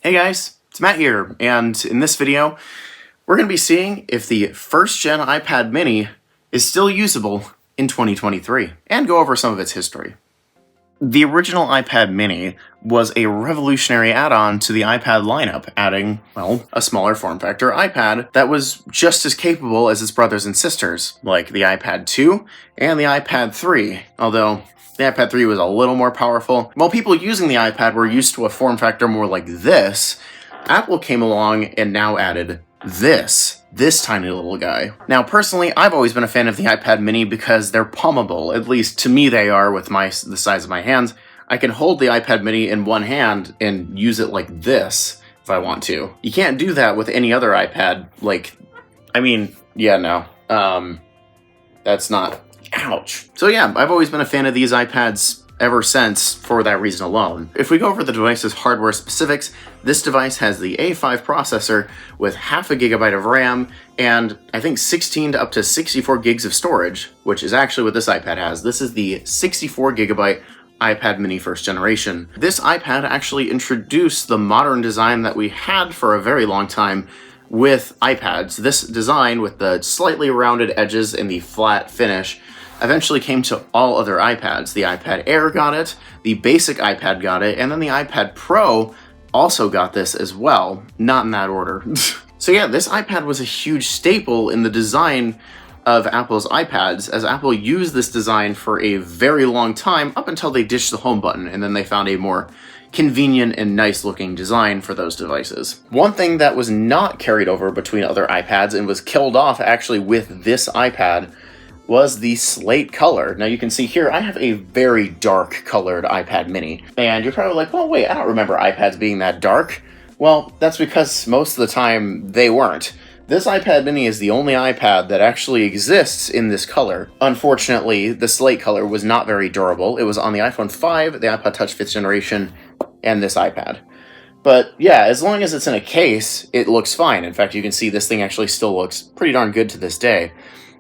Hey guys, it's Matt here, and in this video, we're going to be seeing if the first-gen iPad mini is still usable in 2023, and go over some of its history. The original iPad mini was a revolutionary add-on to the iPad lineup, adding, well, a smaller form factor iPad that was just as capable as its brothers and sisters, like the iPad 2 and the iPad 3, although the iPad 3 was a little more powerful. While people using the iPad were used to a form factor more like this, Apple came along and now added this tiny little guy. Now, personally, I've always been a fan of the iPad mini because they're palmable. At least to me they are with the size of my hands. I can hold the iPad mini in one hand and use it like this if I want to. You can't do that with any other iPad. That's not... Ouch. So yeah, I've always been a fan of these iPads ever since for that reason alone. If we go over the device's hardware specifics, this device has the A5 processor with half a gigabyte of RAM and I think 16 to up to 64 gigs of storage, which is actually what this iPad has. This is the 64 gigabyte iPad mini first generation. This iPad actually introduced the modern design that we had for a very long time with iPads. This design with the slightly rounded edges and the flat finish eventually came to all other iPads. The iPad Air got it, the basic iPad got it, and then the iPad Pro also got this as well. Not in that order. So yeah, this iPad was a huge staple in the design of Apple's iPads, as Apple used this design for a very long time up until they ditched the home button, and then they found a more convenient and nice looking design for those devices. One thing that was not carried over between other iPads and was killed off actually with this iPad was the slate color. Now you can see here, I have a very dark colored iPad mini. And you're probably like, well, wait, I don't remember iPads being that dark. Well, that's because most of the time they weren't. This iPad mini is the only iPad that actually exists in this color. Unfortunately, the slate color was not very durable. It was on the iPhone 5, the iPod Touch 5th generation, and this iPad. But yeah, as long as it's in a case, it looks fine. In fact, you can see this thing actually still looks pretty darn good to this day.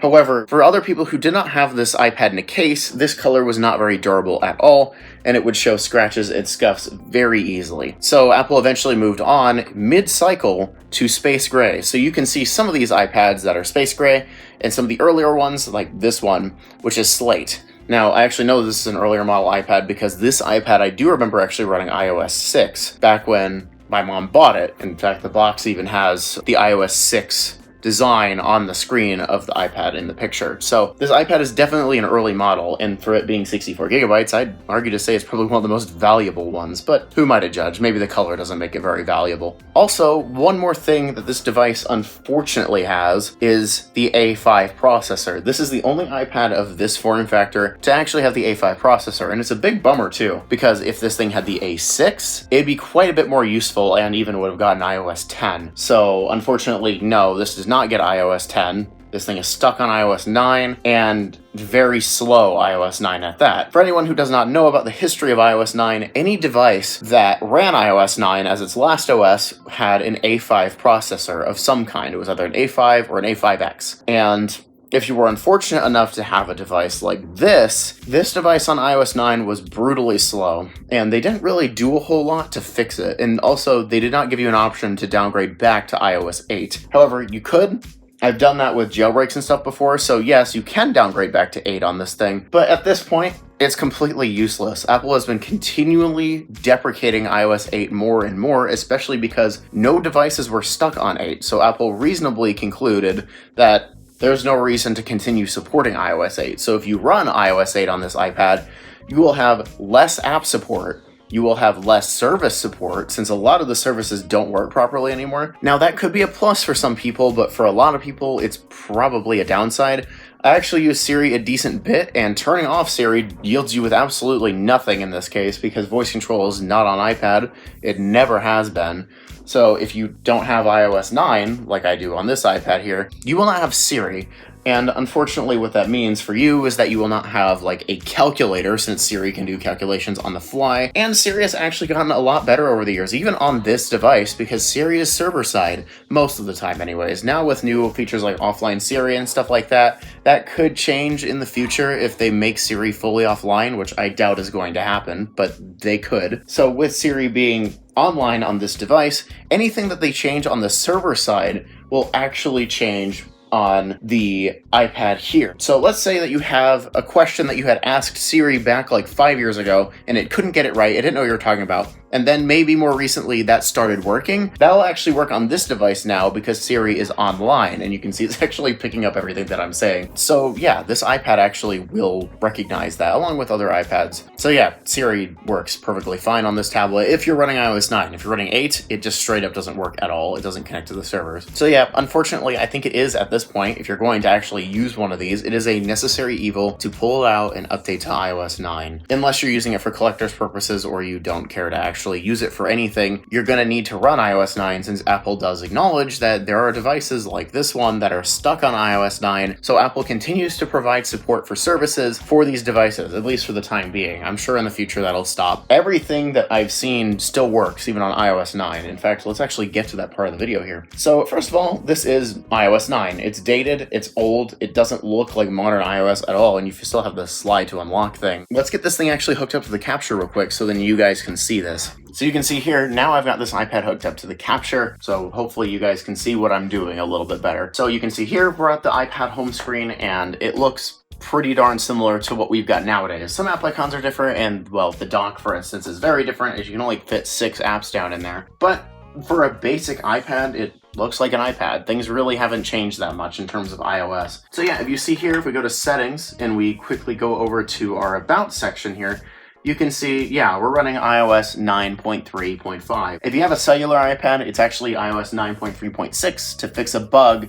However, for other people who did not have this iPad in a case, this color was not very durable at all, and it would show scratches and scuffs very easily. So Apple eventually moved on mid-cycle to space gray. So you can see some of these iPads that are space gray, and some of the earlier ones, like this one, which is slate. Now, I actually know this is an earlier model iPad because this iPad I do remember actually running iOS 6 back when my mom bought it. In fact, the box even has the iOS 6 design on the screen of the iPad in the picture. So this iPad is definitely an early model, and for it being 64 gigabytes, I'd argue to say it's probably one of the most valuable ones, but who am I to judge? Maybe the color doesn't make it very valuable. Also, one more thing that this device unfortunately has is the A5 processor. This is the only iPad of this form factor to actually have the A5 processor, and it's a big bummer too, because if this thing had the A6, it'd be quite a bit more useful and even would have gotten iOS 10. So unfortunately, no, this does not get iOS 10. This thing is stuck on iOS 9, and very slow iOS 9 at that. For anyone who does not know about the history of iOS 9, any device that ran iOS 9 as its last OS had an A5 processor of some kind. It was either an A5 or an A5X. And if you were unfortunate enough to have a device like this device on iOS 9 was brutally slow, and they didn't really do a whole lot to fix it. And also, they did not give you an option to downgrade back to iOS 8. However, you could. I've done that with jailbreaks and stuff before, so yes, you can downgrade back to 8 on this thing. But at this point, it's completely useless. Apple has been continually deprecating iOS 8 more and more, especially because no devices were stuck on 8. So Apple reasonably concluded that there's no reason to continue supporting iOS 8. So if you run iOS 8 on this iPad, you will have less app support, you will have less service support, since a lot of the services don't work properly anymore. Now that could be a plus for some people, but for a lot of people, it's probably a downside. I actually use Siri a decent bit, and turning off Siri yields you with absolutely nothing in this case, because voice control is not on iPad. It never has been. So if you don't have iOS 9, like I do on this iPad here, you will not have Siri. And unfortunately what that means for you is that you will not have like a calculator, since Siri can do calculations on the fly. And Siri has actually gotten a lot better over the years, even on this device, because Siri is server side most of the time anyways. Now with new features like offline Siri and stuff like that, that could change in the future if they make Siri fully offline, which I doubt is going to happen, but they could. So with Siri being online on this device, anything that they change on the server side will actually change on the iPad here. So let's say that you have a question that you had asked Siri back like 5 years ago and it couldn't get it right, it didn't know what you were talking about, and then maybe more recently that started working. That'll actually work on this device now because Siri is online, and you can see it's actually picking up everything that I'm saying. So yeah, this iPad actually will recognize that along with other iPads. So yeah, Siri works perfectly fine on this tablet if you're running iOS 9. If you're running 8, it just straight up doesn't work at all. It doesn't connect to the servers. So yeah, unfortunately, I think it is at this point, if you're going to actually use one of these, it is a necessary evil to pull it out and update to iOS 9. Unless you're using it for collector's purposes or you don't care to actually use it for anything, you're going to need to run iOS 9, since Apple does acknowledge that there are devices like this one that are stuck on iOS 9, so Apple continues to provide support for services for these devices, at least for the time being. I'm sure in the future that'll stop. Everything that I've seen still works, even on iOS 9. In fact, let's actually get to that part of the video here. So first of all, this is iOS 9. It's dated, it's old, it doesn't look like modern iOS at all, and you still have the slide to unlock thing. Let's get this thing actually hooked up to the capture real quick so then you guys can see this. So you can see here, now I've got this iPad hooked up to the capture, so hopefully you guys can see what I'm doing a little bit better. So you can see here, we're at the iPad home screen, and it looks pretty darn similar to what we've got nowadays. Some app icons are different, and well, the dock, for instance, is very different, as you can only fit 6 apps down in there. But for a basic iPad, it looks like an iPad. Things really haven't changed that much in terms of iOS. So yeah, if you see here, if we go to settings and we quickly go over to our about section here, you can see, yeah, we're running iOS 9.3.5. If you have a cellular iPad, it's actually iOS 9.3.6 to fix a bug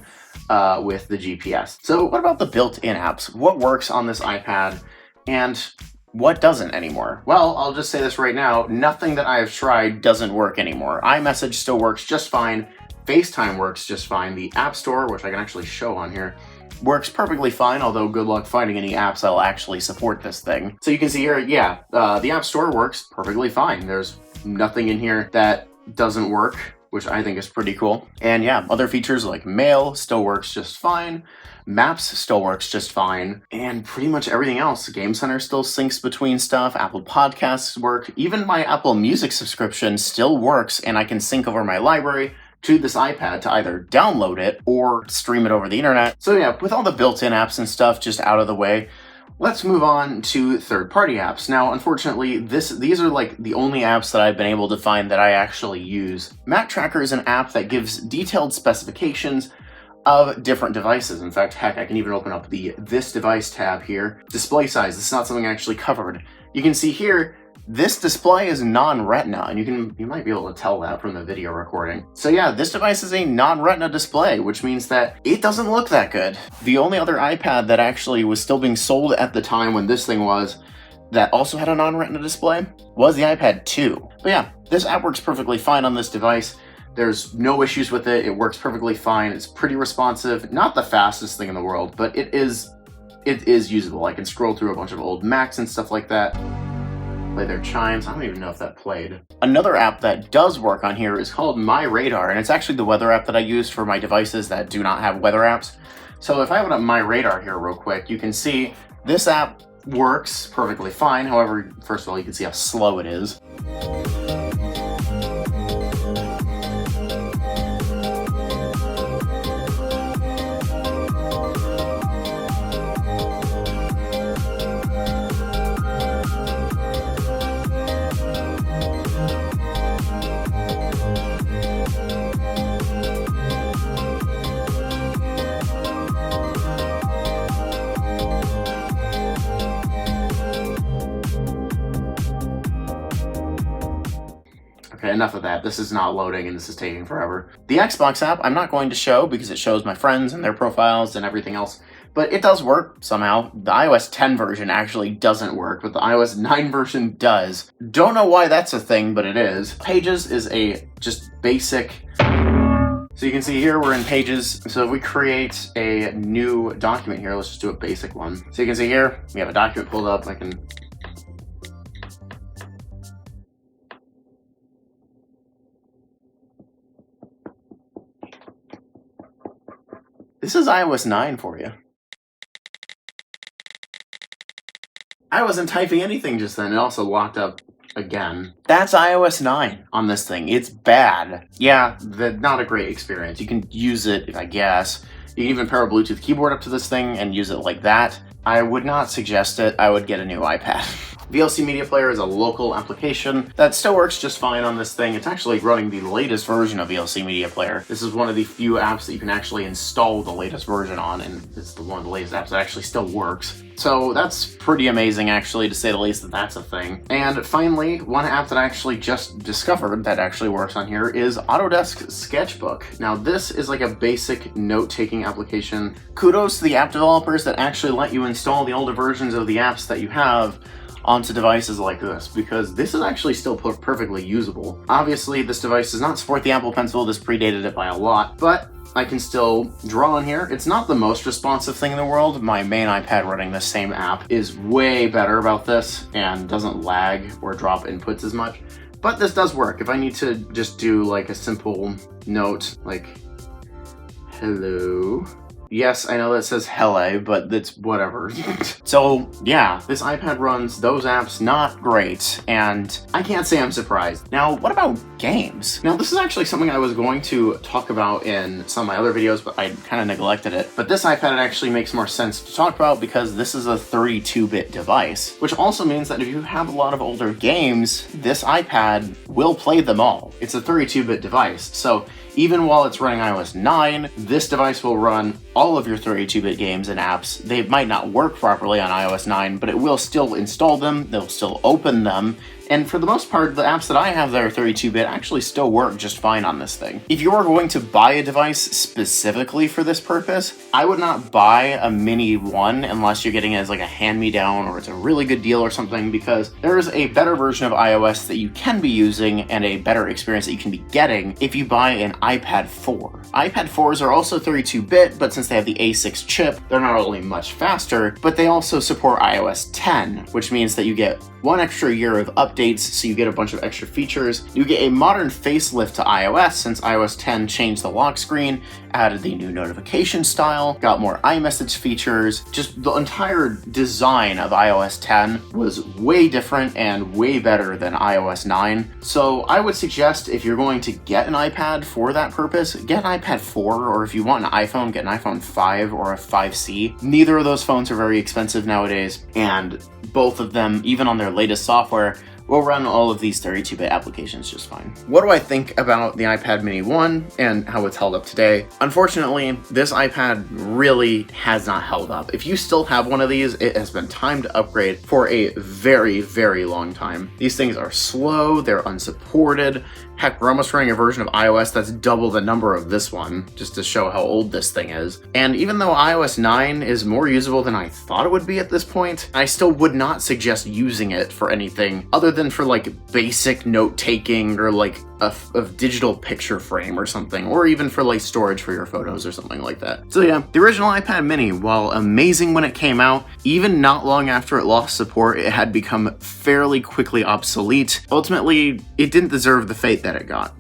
with the GPS. So what about the built-in apps? What works on this iPad and what doesn't anymore? Well, I'll just say this right now, nothing that I have tried doesn't work anymore. iMessage still works just fine. FaceTime works just fine. The App Store, which I can actually show on here, works perfectly fine, although good luck finding any apps that'll actually support this thing. So you can see here, yeah, the App Store works perfectly fine. There's nothing in here that doesn't work, which I think is pretty cool. And yeah, other features like Mail still works just fine. Maps still works just fine. And pretty much everything else. Game Center still syncs between stuff. Apple Podcasts work. Even my Apple Music subscription still works, and I can sync over my library to this iPad to either download it or stream it over the internet. So yeah, with all the built-in apps and stuff just out of the way, let's move on to third-party apps. Now, unfortunately, these are like the only apps that I've been able to find that I actually use. Map Tracker is an app that gives detailed specifications of different devices. In fact, heck, I can even open up the This Device tab here. Display size, this is not something I actually covered. You can see here, this display is non-retina, and you might be able to tell that from the video recording. So yeah, this device is a non-retina display, which means that it doesn't look that good. The only other iPad that actually was still being sold at the time when this thing was, that also had a non-retina display, was the iPad 2. But yeah, this app works perfectly fine on this device. There's no issues with it. It works perfectly fine. It's pretty responsive. Not the fastest thing in the world, but it is usable. I can scroll through a bunch of old Macs and stuff like that. Play their chimes. I don't even know if that played. Another app that does work on here is called My Radar, and it's actually the weather app that I use for my devices that do not have weather apps. So if I open up My Radar here real quick, you can see this app works perfectly fine. However, first of all, you can see how slow it is. Okay, enough of that. This is not loading and this is taking forever. The Xbox app I'm not going to show because it shows my friends and their profiles and everything else, but it does work somehow. The iOS 10 version actually doesn't work, but the iOS 9 version does. Don't know why that's a thing, but it is. Pages is a just basic. So you can see here we're in Pages. So if we create a new document here, let's just do a basic one. So you can see here, we have a document pulled up. I can This is iOS 9 for you. I wasn't typing anything just then. It also locked up again. That's iOS 9 on this thing. It's bad. Yeah, not a great experience. You can use it, I guess. You can even pair a Bluetooth keyboard up to this thing and use it like that. I would not suggest it. I would get a new iPad. VLC Media Player is a local application that still works just fine on this thing. It's actually running the latest version of VLC Media Player. This is one of the few apps that you can actually install the latest version on, and it's one of the latest apps that actually still works. So that's pretty amazing, actually, to say the least, that that's a thing. And finally, one app that I actually just discovered that actually works on here is Autodesk Sketchbook. Now, this is like a basic note-taking application. Kudos to the app developers that actually let you install the older versions of the apps that you have onto devices like this, because this is actually still perfectly usable. Obviously, this device does not support the Apple Pencil. This predated it by a lot, but I can still draw on here. It's not the most responsive thing in the world. My main iPad running this same app is way better about this and doesn't lag or drop inputs as much. But this does work. If I need to just do like a simple note like, hello. Yes, I know that says hele, but it's whatever. So yeah, this iPad runs those apps not great, and I can't say I'm surprised. Now, what about games? Now, this is actually something I was going to talk about in some of my other videos, but I kind of neglected it. But this iPad actually makes more sense to talk about because this is a 32-bit device, which also means that if you have a lot of older games, this iPad will play them all. It's a 32-bit device, so even while it's running iOS 9, this device will run all of your 32-bit games and apps. They might not work properly on iOS 9, but it will still install them, they'll still open them, and for the most part, the apps that I have that are 32-bit actually still work just fine on this thing. If you are going to buy a device specifically for this purpose, I would not buy a Mini 1 unless you're getting it as like a hand-me-down or it's a really good deal or something, because there is a better version of iOS that you can be using and a better experience that you can be getting if you buy an iPad 4. iPad 4s are also 32-bit, but since they have the A6 chip, they're not only much faster, but they also support iOS 10, which means that you get one extra year of updates, so you get a bunch of extra features. You get a modern facelift to iOS since iOS 10 changed the lock screen, added the new notification style, got more iMessage features. Just the entire design of iOS 10 was way different and way better than iOS 9. So I would suggest if you're going to get an iPad for that purpose, get an iPad 4, or if you want an iPhone, get an iPhone 5 or a 5C. Neither of those phones are very expensive nowadays, and both of them, even on their latest software, will run all of these 32-bit applications just fine. What do I think about the iPad Mini 1 and how it's held up today? Unfortunately, this iPad really has not held up. If you still have one of these, it has been time to upgrade for a very, very long time. These things are slow, they're unsupported. Heck, we're almost running a version of iOS that's double the number of this one, just to show how old this thing is. And even though iOS 9 is more usable than I thought it would be at this point, I still would not suggest using it for anything other than for like basic note-taking or like a digital picture frame or something, or even for like storage for your photos or something like that. So yeah, the original iPad Mini, while amazing when it came out, even not long after it lost support, it had become fairly quickly obsolete. Ultimately, it didn't deserve the fate that it got.